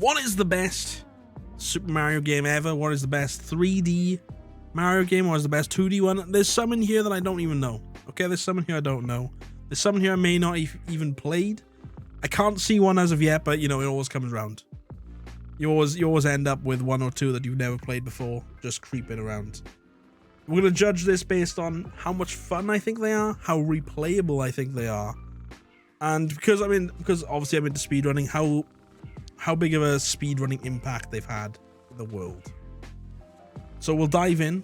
What is the best Super Mario game ever? What is the best 3D Mario game? What is the best 2D one? There's some in here that I don't even know. Okay, there's some in here I don't know. There's some in here I may not even played. I can't see one as of yet, but you know, it always comes around. You always end up with one or two that you've never played before, just creeping around. We're gonna judge this based on how much fun I think they are, how replayable I think they are, and because obviously I'm into speedrunning, how big of a speedrunning impact they've had in the world. So we'll dive in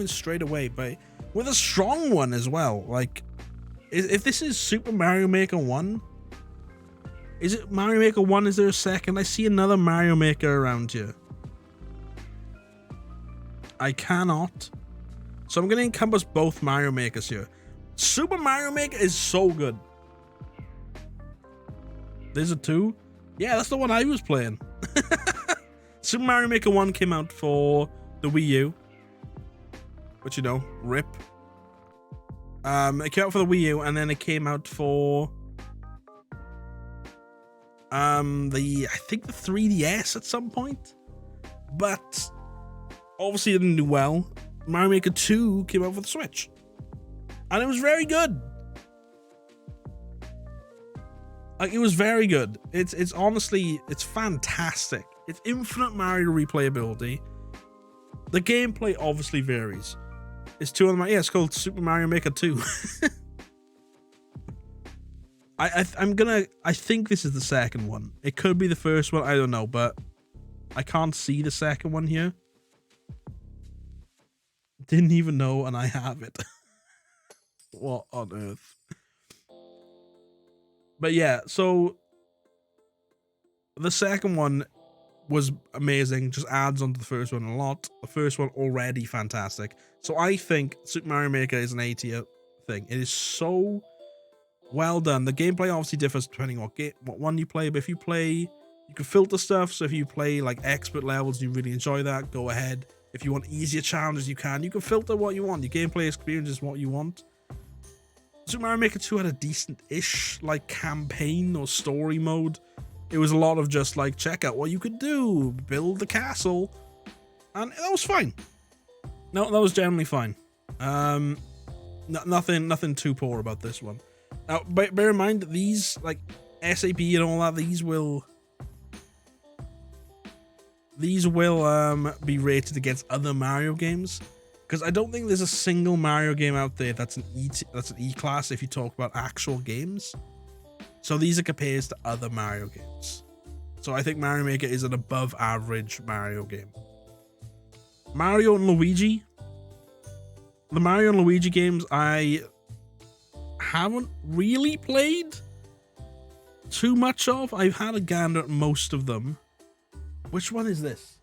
straight away, but with a strong one as well. Like, if this is Super Mario Maker 1, is it Mario Maker 1? Is there a second? I see another Mario Maker around here. I cannot. So I'm going to encompass both Mario Makers here. Super Mario Maker is so good. There's a 2. Yeah, that's the one I was playing. Super Mario Maker 1 came out for the Wii U. Which, you know, rip. It came out for the Wii U, and then it came out for I think the 3DS at some point. But obviously it didn't do well. Mario Maker 2 came out for the Switch. And it was very good. Like, it was very good. It's honestly, it's fantastic. It's infinite Mario replayability. The gameplay obviously varies. It's two of them. Yeah, it's called Super Mario Maker 2. I think this is the second one. It could be the first one, I don't know, but I can't see the second one here. Didn't even know, and I have it. What on earth? But yeah, so the second one was amazing, just adds on to the first one a lot. The first one already fantastic. So I think Super Mario Maker is an A tier thing. It is so well done. The gameplay obviously differs depending on what one you play, but if you play, you can filter stuff. So if you play like expert levels, you really enjoy that, go ahead. If you want easier challenges, you can filter what you want. Your gameplay experience is what you want. Super Mario Maker 2 had a decent-ish like campaign or story mode. It was a lot of just like, check out what you could do, build the castle, and that was fine. No, that was generally fine. Nothing too poor about this one. Now, bear in mind, these like SAP and all that, these will be rated against other Mario games, because I don't think there's a single Mario game out there that's an E class if you talk about actual games. So these are compared to other Mario games. So I think Mario Maker is an above average Mario game. Mario and Luigi. The Mario and Luigi games I haven't really played too much of. I've had a gander at most of them. Which one is this?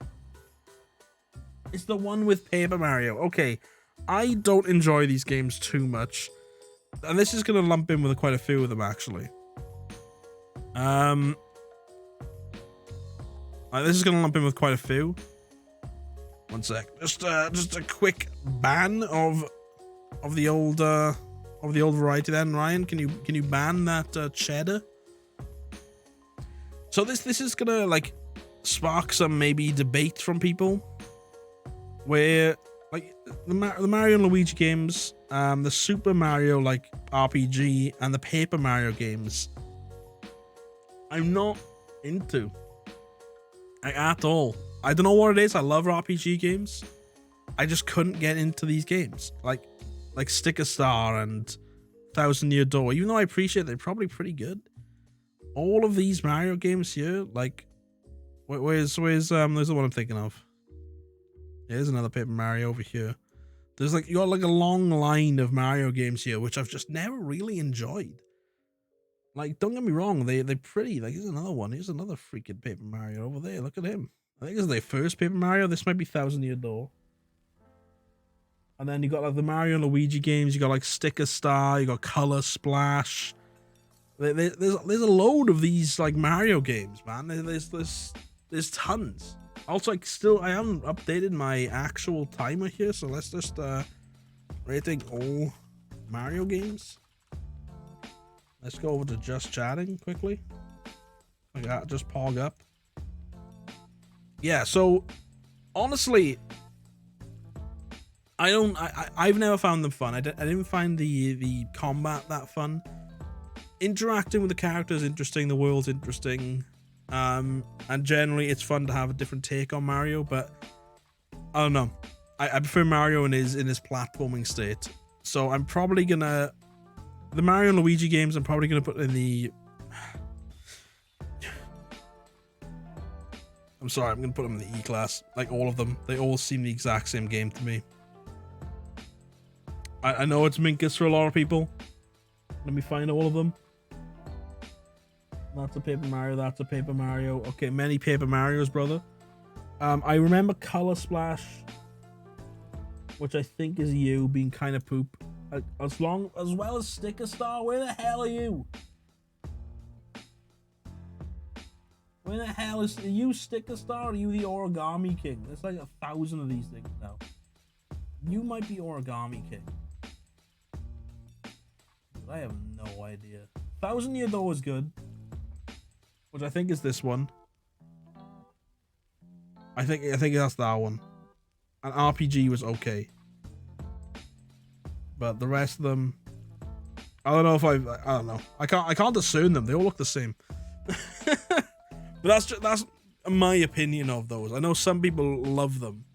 It's the one with Paper Mario. Okay, I don't enjoy these games too much. And this is going to lump in with quite a few of them, actually. This is going to lump in with quite a few. One sec. Just a quick ban of the old variety then, Ryan. Can you ban that cheddar? So this is going to like spark some maybe debate from people, where like the Mario and Luigi games, the Super Mario like RPG and the Paper Mario games, I'm not into at all. I don't know what it is. I love RPG games. I just couldn't get into these games like Stick a Star and Thousand Year Door. Even though I appreciate they're probably pretty good, all of these Mario games here, like where's the one I'm thinking of? There's another Paper Mario over here. There's like, you got like a long line of Mario games here, which I've just never really enjoyed. Like, don't get me wrong, they're pretty. Like, here's another one. Here's another freaking Paper Mario over there. Look at him. I think this is their first Paper Mario. This might be Thousand Year Door. And then you got like the Mario and Luigi games. You got like Sticker Star. You got Color Splash. There's a load of these like Mario games, man. There's tons. Also, I haven't updated my actual timer here, so let's just rating all Mario games. Let's go over to just chatting quickly. I got just pog up. Yeah, so honestly, I've never found them fun. I didn't find the combat that fun. Interacting with the characters interesting, the world's interesting, and generally it's fun to have a different take on Mario. But I don't know, I prefer Mario in his platforming state. So I'm probably gonna the Mario and Luigi games. I'm probably gonna put in the. I'm sorry, I'm gonna put them in the E class. Like all of them, they all seem the exact same game to me. I know it's Minkus for a lot of people. Let me find all of them. That's a Paper Mario, that's a Paper Mario. Okay, many Paper Marios, brother. I remember Color Splash, which I think is you, being kind of poop. As well as Sticker Star. Where the hell are you? Where the hell are you, Sticker Star, or are you the Origami King? There's like 1,000 of these things now. You might be Origami King. I have no idea. 1,000 Year Door is good, which I think is this one. I think that's that one. And RPG was okay, but the rest of them, I don't know if I don't know. I can't discern them. They all look the same. But that's my opinion of those. I know some people love them,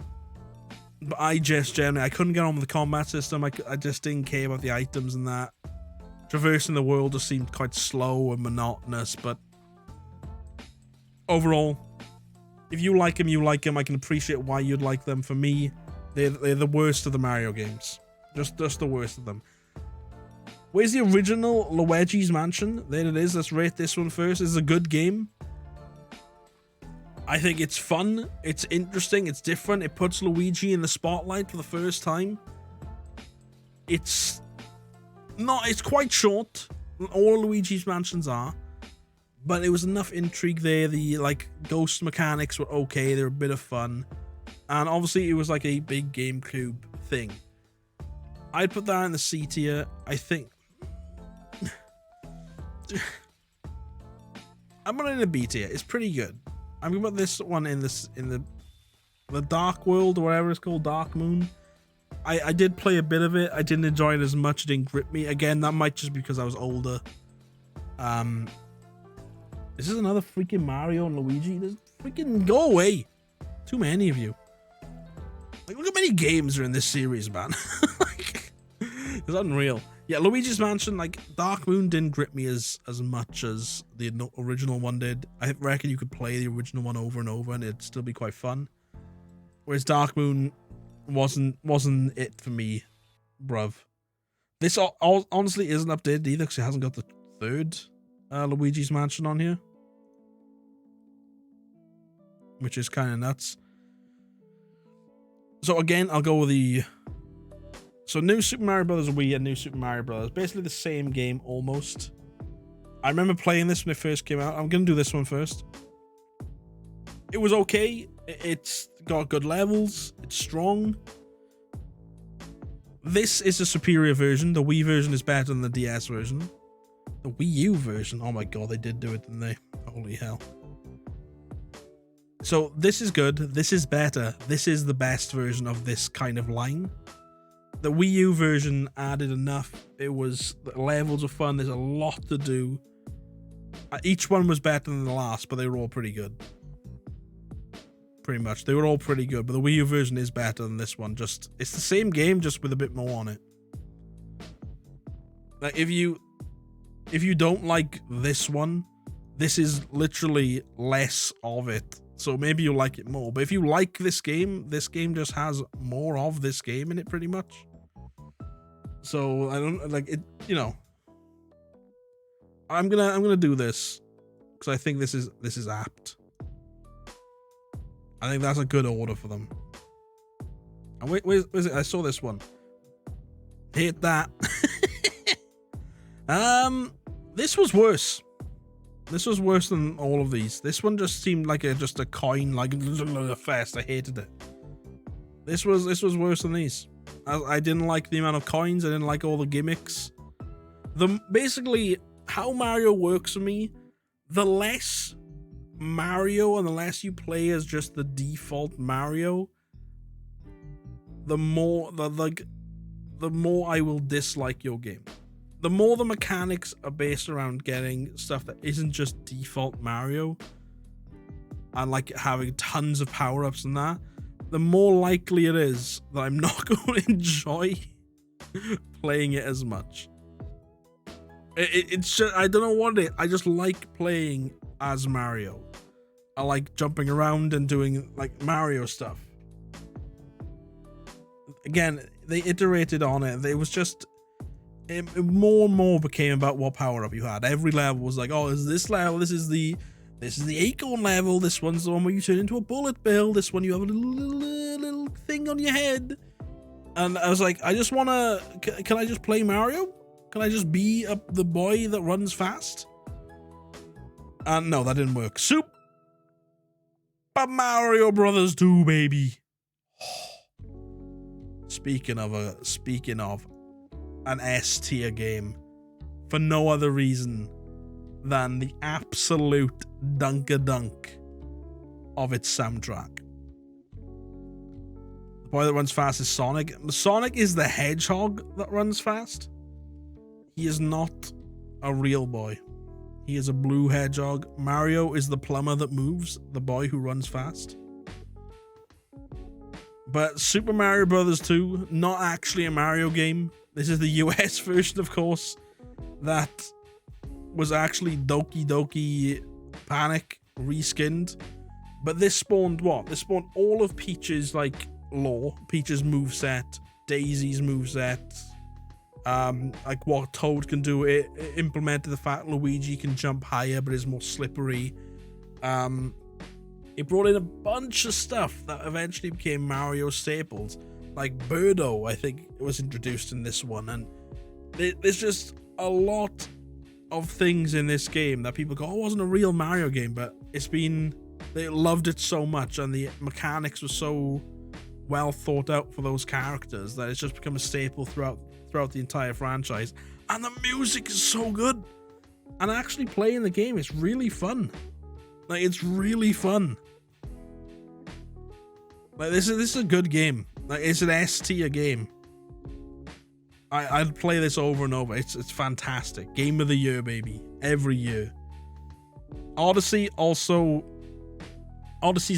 but I couldn't get on with the combat system. I just didn't care about the items and that. Traversing the world just seemed quite slow and monotonous, but overall, if you like them, you like them. I can appreciate why you'd like them. For me, they're the worst of the Mario games. Just the worst of them. Where's the original Luigi's Mansion? There it is. Let's rate this one first. It's a good game. I think it's fun. It's interesting. It's different. It puts Luigi in the spotlight for the first time. It's quite short. All Luigi's Mansions are. But there was enough intrigue there. The ghost mechanics were okay. They were a bit of fun. And obviously it was like a big GameCube thing. I'd put that in the C tier. I think I'm gonna in the B tier. It's pretty good. I'm gonna put this one in the Dark World or whatever it's called, Dark Moon. I did play a bit of it. I didn't enjoy it as much. It didn't grip me. Again, that might just be because I was older. This is another freaking Mario and Luigi. There's freaking go away. Too many of you. Like, look how many games are in this series, man. It's unreal. Yeah, Luigi's Mansion, Dark Moon didn't grip me as much as the original one did. I reckon you could play the original one over and over and it'd still be quite fun. Whereas Dark Moon wasn't it for me, bruv. This honestly isn't updated either because it hasn't got the third Luigi's Mansion on here, which is kind of nuts. So again, I'll go with New Super Mario Bros. Wii and New Super Mario Bros. Basically the same game almost. I remember playing this when it first came out. I'm gonna do this one first. It was okay. It's got good levels. It's strong. This is a superior version. The Wii version is better than the DS version. The Wii U version. Oh my god, they did do it, didn't they? Holy hell. So this is good. This is better. This is the best version of this kind of line. The Wii U version added enough. The levels are fun. There's a lot to do. Each one was better than the last, but they were all pretty good. Pretty much. They were all pretty good, but the Wii U version is better than this one. It's the same game, just with a bit more on it. Like, if you don't like this one, this is literally less of it. So maybe you'll like it more. But if you like this game just has more of this game in it, pretty much. So I don't like it, I'm gonna do this because I think this is apt. I think that's a good order for them. And where's it? I saw this one. Hit that. This was worse. This was worse than all of these. This one just seemed like just a coin, like a fest. I hated it. This was worse than these. I didn't like the amount of coins. I didn't like all the gimmicks. Basically how Mario works for me, the less Mario, and the less you play as just the default Mario, the more I will dislike your game. The more the mechanics are based around getting stuff that isn't just default Mario and like having tons of power-ups and that, the more likely it is that I'm not going to enjoy playing it as much. It's just, I don't know what it is. I just like playing as Mario. I like jumping around and doing like Mario stuff. Again, they iterated on it. It was just, it more and more became about what power up you had. Every level was like, oh, is this level? This is the acorn level. This one's the one where you turn into a bullet bill. This one you have a little thing on your head. And I was like, I just want to. Can I just play Mario? Can I just be the boy that runs fast? And no, that didn't work. Super Mario Brothers 2, baby. Speaking of an S tier game, for no other reason than the absolute dunk of its soundtrack. The boy that runs fast is Sonic. Sonic is the hedgehog that runs fast. He is not a real boy. He is a blue hedgehog. Mario is the plumber that moves, the boy who runs fast. But Super Mario Bros. 2, not actually a Mario game. This is the US version, of course. That was actually Doki Doki Panic reskinned. But this spawned what? This spawned all of Peach's like lore. Peach's moveset, Daisy's moveset. Like what Toad can do. It implemented the fact Luigi can jump higher but is more slippery. It brought in a bunch of stuff that eventually became Mario staples. Like Birdo, I think, was introduced in this one. And there's just a lot of things in this game that people go, oh, it wasn't a real Mario game, but they loved it so much and the mechanics were so well thought out for those characters that it's just become a staple throughout the entire franchise. And the music is so good. And actually playing the game is really fun. Like, it's really fun. Like, this is a good game. Like, it's an S tier game. I'd play this over and over. It's fantastic. Game of the year, baby. Every year. Odyssey's an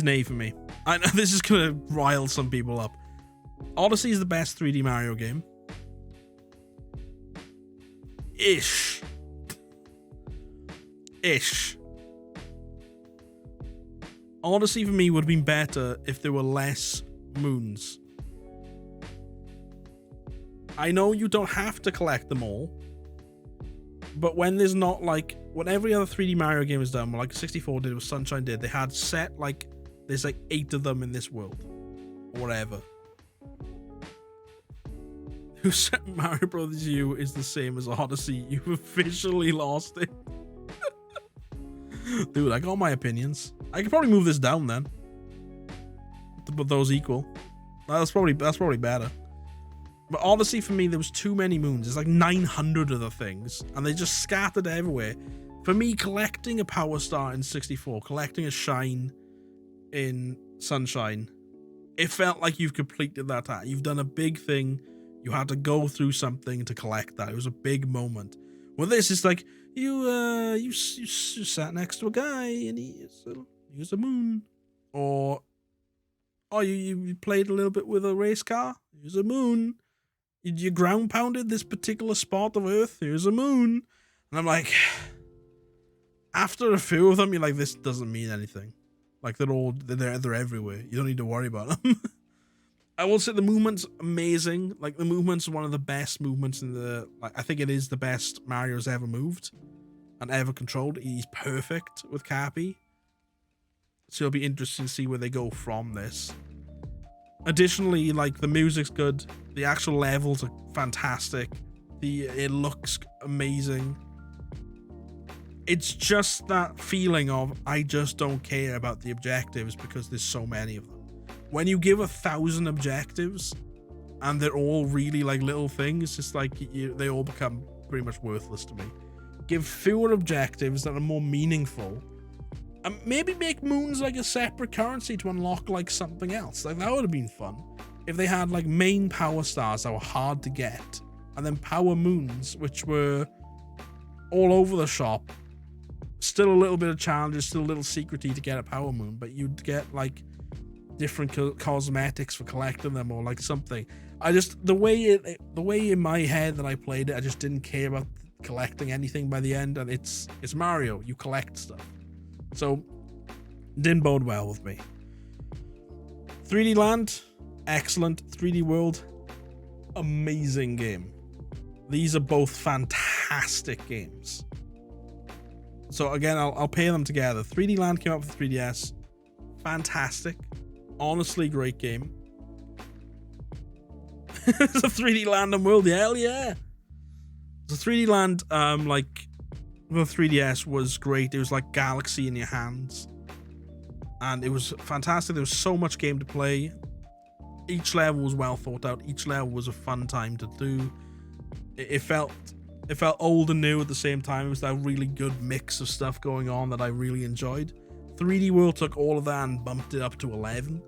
A for me. I know this is gonna rile some people up. Odyssey is the best 3D Mario game. Ish. Odyssey for me would have been better if there were less moons. I know you don't have to collect them all, but when there's not like what every other 3D Mario game has done, like 64 did, what Sunshine did, they had set like there's like 8 of them in this world or whatever. Who said Mario Brothers U is the same as Odyssey? You've officially lost it. Dude, I got my opinions. I could probably move this down then to put those equal. That's probably better. But Odyssey for me, there was too many moons. There's like 900 of the things, and they just scattered everywhere. For me, collecting a Power Star in 64, collecting a Shine in Sunshine, it felt like you've completed that. You've done a big thing. You had to go through something to collect that. It was a big moment. Well, this is like you sat next to a guy and here's a moon, or you played a little bit with a race car. Here's a moon. You ground pounded this particular spot of Earth. Here's a moon. And I'm like, after a few of them, you're like, this doesn't mean anything. Like they're everywhere. You don't need to worry about them. I will say the movement's amazing. Like the movement's one of the best movements in the. Like I think it is the best Mario's ever moved and ever controlled. He's perfect with Cappy. So it'll be interesting to see where they go from this. Additionally, like the music's good. The actual levels are fantastic. It looks amazing. It's just that feeling of I just don't care about the objectives because there's so many of them. When you give 1,000 objectives and they're all really like little things, it's like they all become pretty much worthless to me. Give fewer objectives that are more meaningful Maybe make moons like a separate currency to unlock like something else. Like that would have been fun if they had like main power stars that were hard to get, and then power moons which were all over the shop. Still a little bit of challenges, still a little secrety to get a power moon, but you'd get like different cosmetics for collecting them or like something. I just the way in my head that I played it, I just didn't care about collecting anything by the end, and it's Mario, you collect stuff. So didn't bode well with me. 3D Land, excellent. 3D World, amazing game. These are both fantastic games. So again, I'll pair them together. 3D Land came out for 3DS. Fantastic. Honestly, great game. It's a 3D Land and World. Hell yeah. The 3D Land, like the 3DS was great. It was like Galaxy in your hands. And it was fantastic. There was so much game to play. Each level was well thought out. Each level was a fun time to do. It felt old and new at the same time. It was that really good mix of stuff going on that I really enjoyed. 3D World took all of that and bumped it up to 11.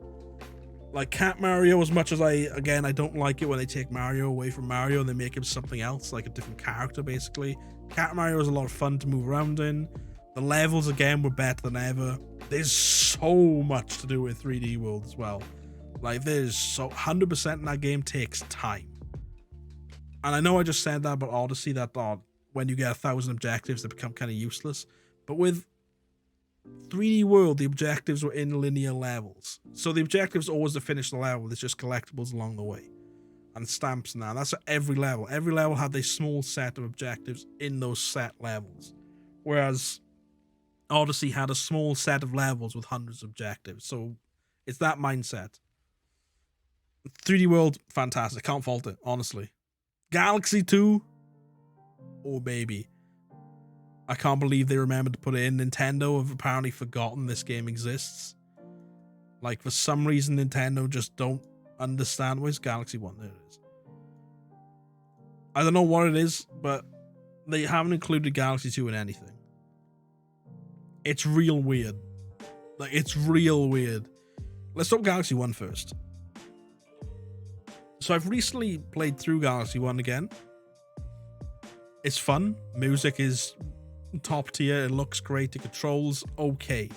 Like Cat Mario, as much as I don't like it when they take Mario away from Mario and they make him something else, like a different character basically. Cat Mario was a lot of fun to move around in. The levels again were better than ever. There's so much to do with 3D World as well. Like there's 100% in that game takes time. And I know I just said that about Odyssey, that when you get 1,000 objectives, they become kind of useless. But with 3D World, the objectives were in linear levels. So the objective's always to finish the level. There's just collectibles along the way. And stamps now. That's at every level. Every level had a small set of objectives in those set levels. Whereas Odyssey had a small set of levels with hundreds of objectives. So it's that mindset. 3D World, fantastic. Can't fault it, honestly. Galaxy 2, oh baby. I can't believe they remembered to put it in. Nintendo have apparently forgotten this game exists. Like for some reason Nintendo just don't understand. Where's Galaxy 1? There it is. I don't know what it is, but they haven't included Galaxy 2 in anything. It's real weird. Like it's real weird. Let's talk Galaxy 1 first. So I've recently played through Galaxy 1 again. It's fun. Music is top tier. It looks great. The controls okay.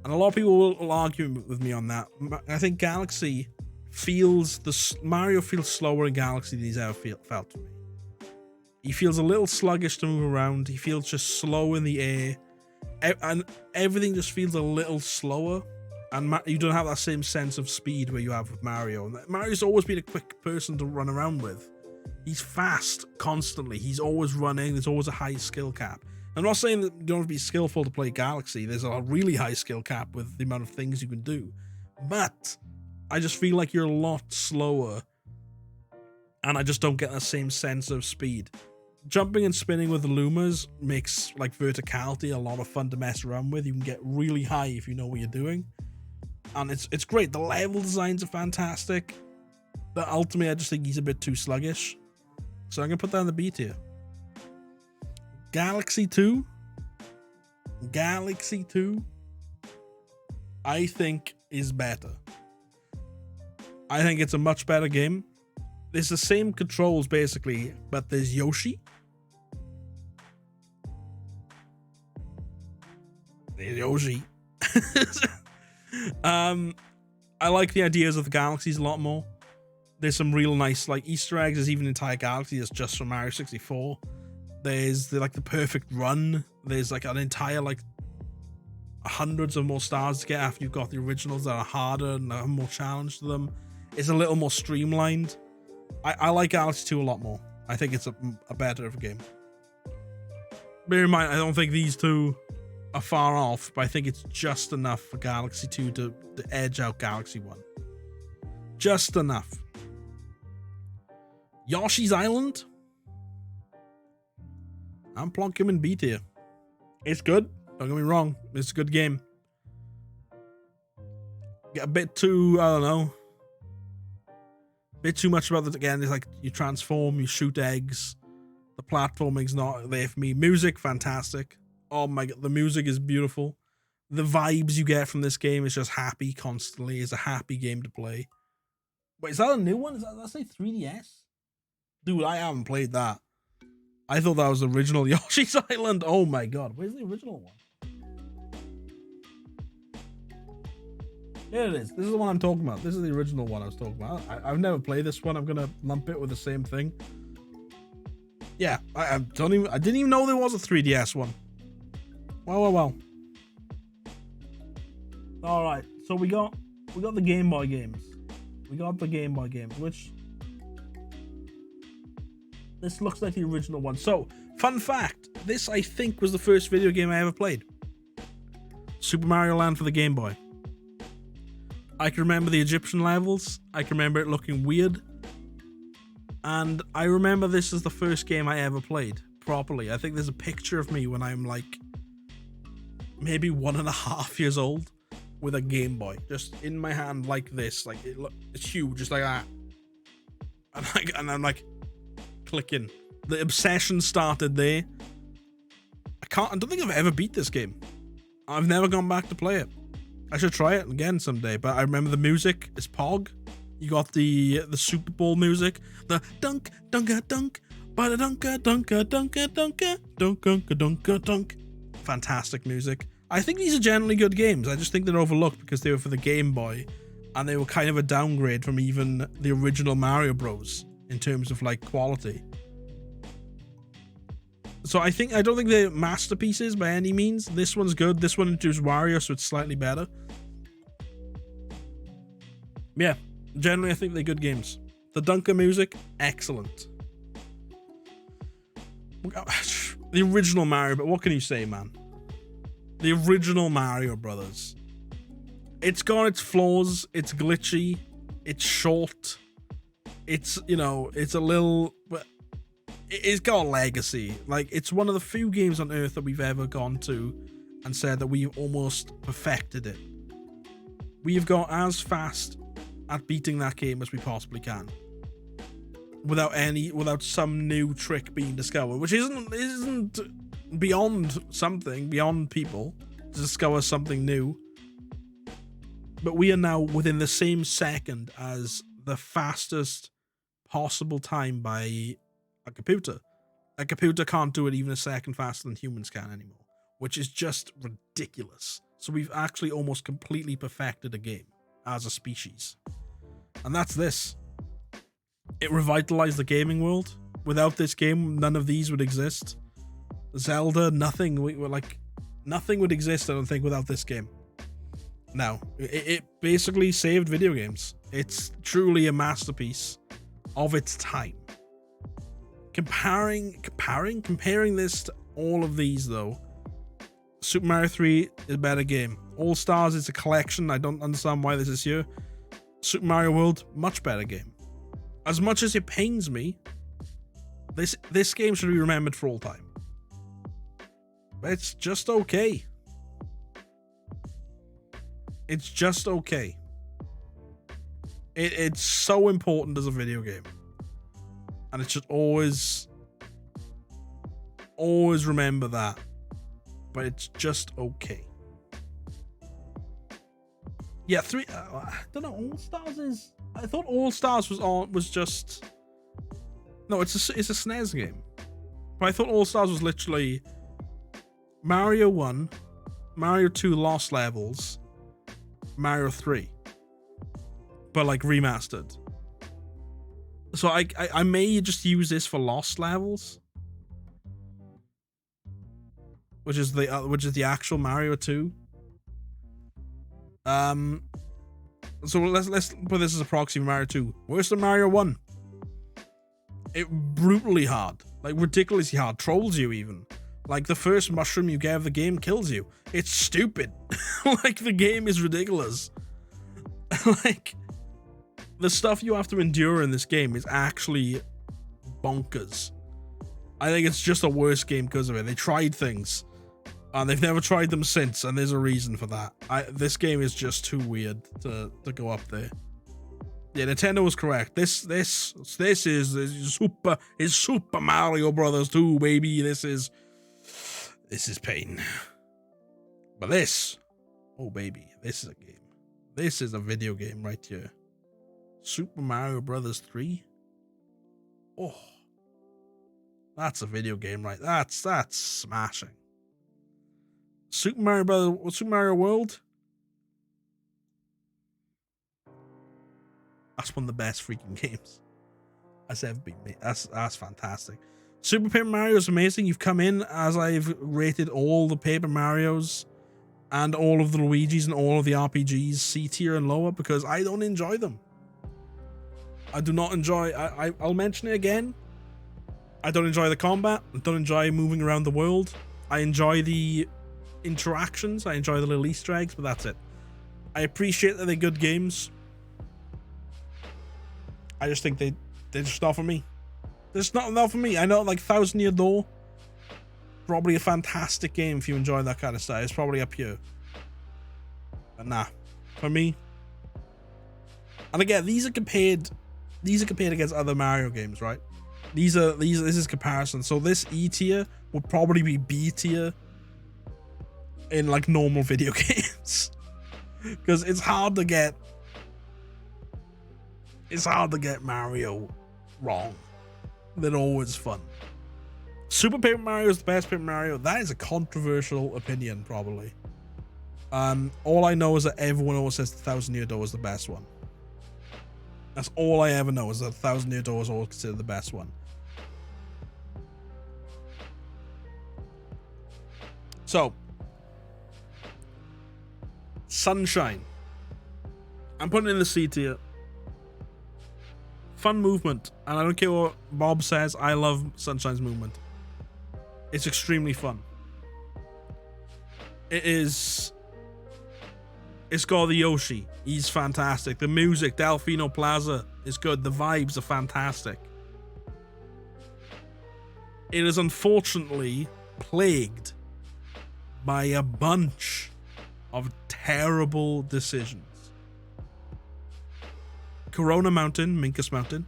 And a lot of people will argue with me on that. I think Galaxy Mario feels slower in Galaxy than he's ever felt to me. He feels a little sluggish to move around. He feels just slow in the air. And everything just feels a little slower. And you don't have that same sense of speed where you have with Mario. Mario's always been a quick person to run around with. He's fast constantly. He's always running. There's always a high skill cap. I'm not saying that you don't have to be skillful to play Galaxy. There's a really high skill cap with the amount of things you can do. But I just feel like you're a lot slower. And I just don't get that same sense of speed. Jumping and spinning with the Lumas makes like verticality a lot of fun to mess around with. You can get really high if you know what you're doing. And it's great. The level designs are fantastic. But ultimately, I just think he's a bit too sluggish. So I'm going to put that in the B tier. Galaxy 2. Galaxy 2. I think is better. I think it's a much better game. It's the same controls basically, but there's Yoshi. There's Yoshi. I like the ideas of the galaxies a lot more. There's some real nice like Easter eggs. There's even an entire galaxy that's just from Mario 64. There's the perfect run. There's like an entire like hundreds of more stars to get after you've got the originals that are harder and have more challenge to them. It's a little more streamlined. I like Galaxy 2 a lot more. I think it's a better game. Bear in mind, I don't think these two are far off, but I think it's just enough for Galaxy 2 to edge out Galaxy 1. Just enough. Yoshi's Island. I'm plonking him in B tier. It's good. Don't get me wrong. It's a good game. Get a bit too, I don't know. A bit too much about it again. It's like you transform, you shoot eggs. The platforming's not there for me. Music, fantastic. Oh my god, the music is beautiful. The vibes you get from this game is just happy constantly. It's a happy game to play. Wait, is that a new one? Does that say 3DS? Dude, I haven't played that. I thought that was the original Yoshi's Island. Oh my god, where's the original one? Here it is. This is the one I'm talking about. This is the original one I was talking about. I've never played this one. I'm gonna lump it with the same thing. Yeah, I didn't even know there was a 3DS one. Well. All right, so we got the Game Boy games. Which this looks like the original one. So, fun fact: this I think was the first video game I ever played. Super Mario Land for the Game Boy. I can remember the Egyptian levels. I can remember it looking weird. And I remember this is the first game I ever played properly. I think there's a picture of me when I'm like maybe 1.5 years old with a Game Boy just in my hand like this. Like it's huge, just like that. And I'm like clicking. The obsession started there. I don't think I've ever beat this game. I've never gone back to play it. I should try it again someday, but I remember the music is Pog. You got the Super Bowl music, the dunk, dunka, dunk, bada dunka, dunka, dunka, dunka, dunka, dunka, dunk. Fantastic music. I think these are generally good games. I just think they're overlooked because they were for the Game Boy, and they were kind of a downgrade from even the original Mario Bros. In terms of like quality. So I don't think they're masterpieces by any means. This one's good. This one introduced Wario, so it's slightly better. Yeah, generally I think they're good games. The Dunker music, excellent. The original Mario, but what can you say, man? The original Mario Brothers. It's got its flaws. It's glitchy. It's short. It's, it's a little... It's got a legacy. Like, it's one of the few games on Earth that we've ever gone to and said that we've almost perfected it. We've got as fast at beating that game as we possibly can, without some new trick being discovered, which isn't beyond people to discover something new. But we are now within the same second as the fastest possible time by a computer. A computer can't do it even a second faster than humans can anymore, which is just ridiculous. So we've actually almost completely perfected a game as a species. And that's this. It revitalized the gaming world. Without this game, none of these would exist. Zelda, nothing. Nothing would exist, I don't think, without this game. No, it basically saved video games. It's truly a masterpiece of its time. Comparing this to all of these, though, Super Mario 3 is a better game. All Stars is a collection. I don't understand why this is here. Super Mario World, much better game. As much as it pains me, this game should be remembered for all time. But it's just okay. It's just okay. It's so important as a video game. And it should always remember that. But it's just okay. Yeah, I don't know. All Stars is. I thought All Stars was just. No, it's a SNES game. But I thought All Stars was literally Mario 1, Mario 2 Lost Levels, Mario 3, but like remastered. So I may just use this for Lost Levels, which is the actual Mario 2. So let's put this as a proxy for Mario 2. Worse than Mario 1. It brutally hard, like ridiculously hard, trolls you even. Like the first mushroom you get of the game kills you. It's stupid. Like the game is ridiculous. Like the stuff you have to endure in this game is actually bonkers. I think it's just a worse game because of it. They tried things and they've never tried them since, and there's a reason for that. This game is just too weird to go up there. Yeah, Nintendo was correct. This is Super Mario Brothers 2, baby. This is pain. But this Oh, baby. This is a game. This is a video game right here. Super Mario Brothers 3. Oh. That's a video game, right? That's smashing. Super Mario World. That's one of the best freaking games that's ever been made. That's fantastic. Super Paper Mario is amazing. You've come in as I've rated all the Paper Marios and all of the Luigis and all of the RPGs C tier and lower because I don't enjoy them. I do not enjoy. I'll mention it again. I don't enjoy the combat. I don't enjoy moving around the world. I enjoy the interactions. I enjoy the little Easter eggs, but that's it. I appreciate that they're good games. I just think they're just not for me. They're just not enough for me. I know, like, Thousand Year Door, probably a fantastic game if you enjoy that kind of stuff. It's probably up here. But nah, for me. And again, these are compared against other Mario games, right? This is comparison. So this E tier would probably be B tier in like normal video games. Because it's hard to get Mario wrong. They're always fun. Super Paper Mario is the best Paper Mario. That is a controversial opinion, probably. All I know is that everyone always says the Thousand Year Door is the best one. That's all I ever know, is that Thousand Year Door is always considered the best one. So, Sunshine. I'm putting it in the C tier. Fun movement, and I don't care what Bob says, I love Sunshine's movement. It's extremely fun. It's got the Yoshi. He's fantastic. The music, Delfino Plaza is good. The vibes are fantastic. It is unfortunately plagued by a bunch of terrible decisions. Corona Mountain, Minkus Mountain,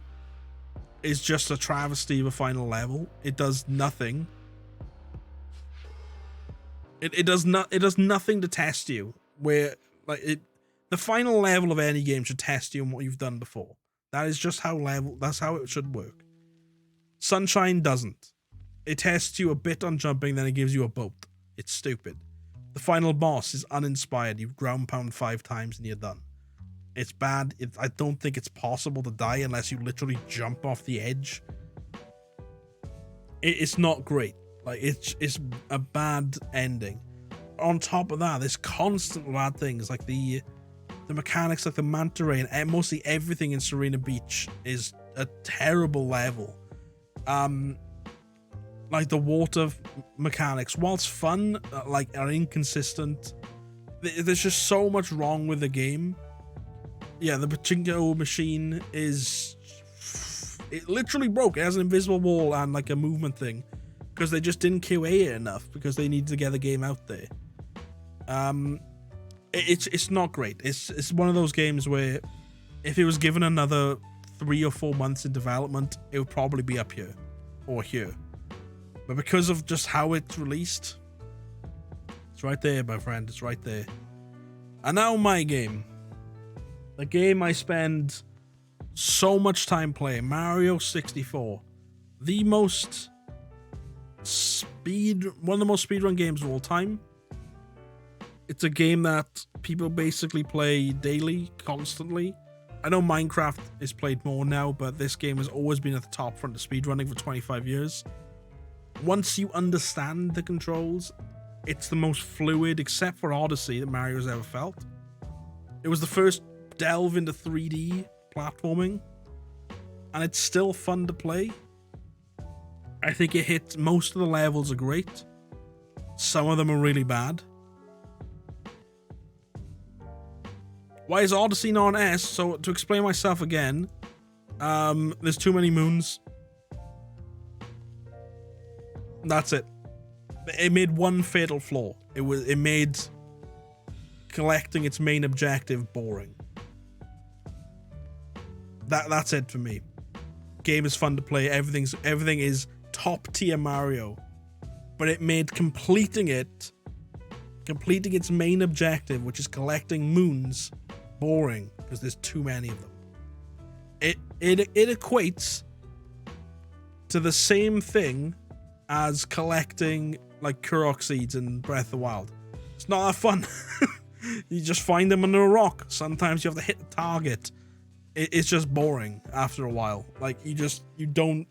is just a travesty of a final level. It does nothing. It does nothing to test you. Where the final level of any game should test you on what you've done before. That is just that's how it should work. Sunshine doesn't. It tests you a bit on jumping, then it gives you a boat. It's stupid. The final boss is uninspired. You've ground pound 5 times and you're done. It's bad. I don't think it's possible to die unless you literally jump off the edge. It's not great. Like, it's a bad ending. On top of that, there's constant bad things like the mechanics, like the manta ray, and mostly everything in Serena Beach is a terrible level. Like the water mechanics, whilst fun, are inconsistent. There's just so much wrong with the game. Yeah, the pachinko machine it literally broke. It has an invisible wall and like a movement thing because they just didn't QA it enough because they needed to get the game out there. It's not great. It's one of those games where if it was given another 3 or 4 months in development, it would probably be up here or here. But because of just how it's released, it's right there, my friend. It's right there. And now my game. The game I spend so much time playing, Mario 64. One of the most speedrun games of all time. It's a game that people basically play daily, constantly. I know Minecraft is played more now, but this game has always been at the top front of speedrunning for 25 years. Once you understand the controls, it's the most fluid, except for Odyssey, that Mario's ever felt. It was the first delve into 3D platforming, and it's still fun to play. I think it hits most of the levels are great. Some of them are really bad. Why is Odyssey not an S? So to explain myself again, there's too many moons. That's it. It made one fatal flaw. It made collecting its main objective boring. That's it for me. Game is fun to play. Everything is top tier Mario, but it made completing it completing its main objective, which is collecting moons, boring because there's too many of them. It equates to the same thing as collecting like Kurok seeds in Breath of the Wild. It's not that fun. You just find them under a rock. Sometimes you have to hit the target. It's just boring after a while. Like you don't.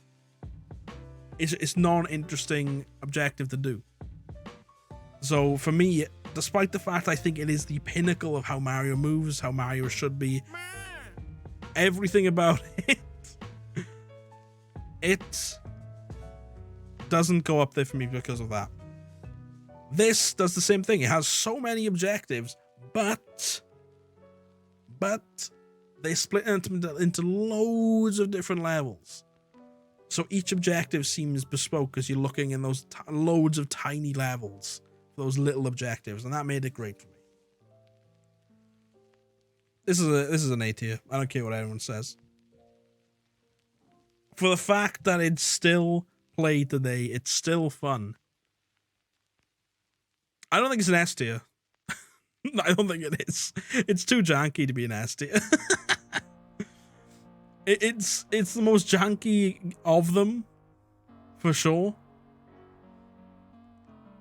It's not an interesting objective to do. So for me, despite the fact I think it is the pinnacle of how Mario moves, how Mario should be, everything about it doesn't go up there for me because of that. This does the same thing. It has so many objectives, but they split into loads of different levels. So each objective seems bespoke as you're looking in those loads of tiny levels, those little objectives, and that made it great for me. This is an A tier. I don't care what anyone says. For the fact that it's still played today, it's still fun. I don't think it's an S tier. I don't think it is. It's too janky to be an S tier. It's the most janky of them, for sure.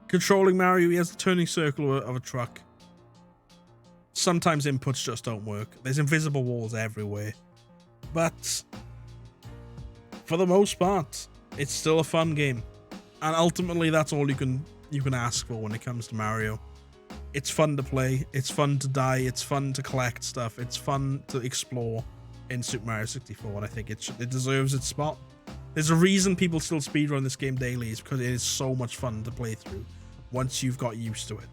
Controlling Mario, he has the turning circle of a truck. Sometimes inputs just don't work. There's invisible walls everywhere. But for the most part, it's still a fun game. And ultimately, that's all you can ask for when it comes to Mario. It's fun to play, it's fun to die, it's fun to collect stuff, it's fun to explore in Super Mario 64, and I think it deserves its spot. There's a reason people still speedrun this game daily, is because it is so much fun to play through once you've got used to it.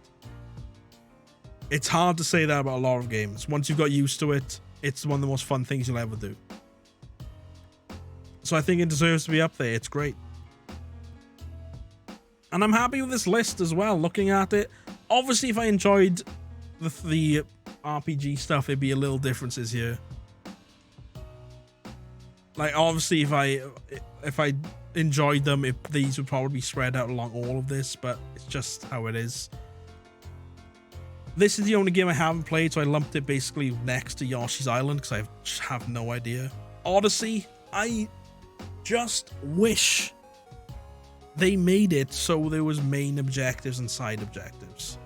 It's hard to say that about a lot of games. Once you've got used to it, it's one of the most fun things you'll ever do. So I think it deserves to be up there. It's great. And I'm happy with this list as well, looking at it. Obviously, if I enjoyed the RPG stuff, there'd be a little differences here. Like, obviously, if I enjoyed them, these would probably be spread out along all of this, but it's just how it is. This is the only game I haven't played, so I lumped it basically next to Yoshi's Island, because I just have no idea. Odyssey, I just wish they made it so there was main objectives and side objectives.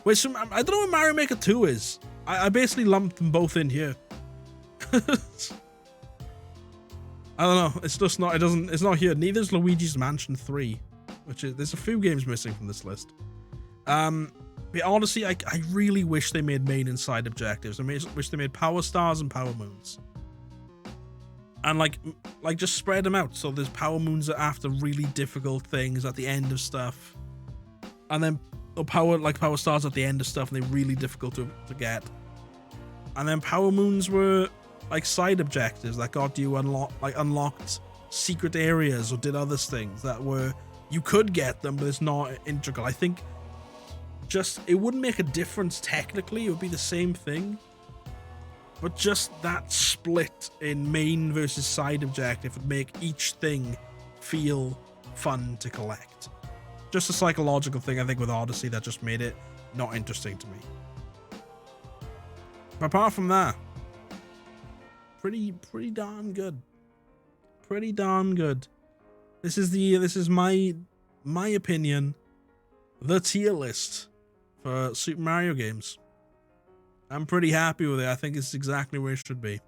Which, I don't know what Mario Maker 2 is. I basically lumped them both in here. I don't know. It's just not. It's not here. Neither is Luigi's Mansion 3, which is, there's a few games missing from this list. But honestly, I really wish they made main and side objectives. I wish they made Power Stars and Power Moons, and like just spread them out. So there's Power Moons that are after really difficult things at the end of stuff, and then Power Stars at the end of stuff, and they're really difficult to get. And then Power Moons were like side objectives that got you unlocked secret areas or did other things that were, you could get them, but it's not integral. I think just, it wouldn't make a difference technically, it would be the same thing, but just that split in main versus side objective would make each thing feel fun to collect. Just a psychological thing, I think, with Odyssey that just made it not interesting to me. But apart from that, pretty darn good. Pretty darn good. This is my opinion, the tier list for Super Mario games. I'm pretty happy with it. I think it's exactly where it should be.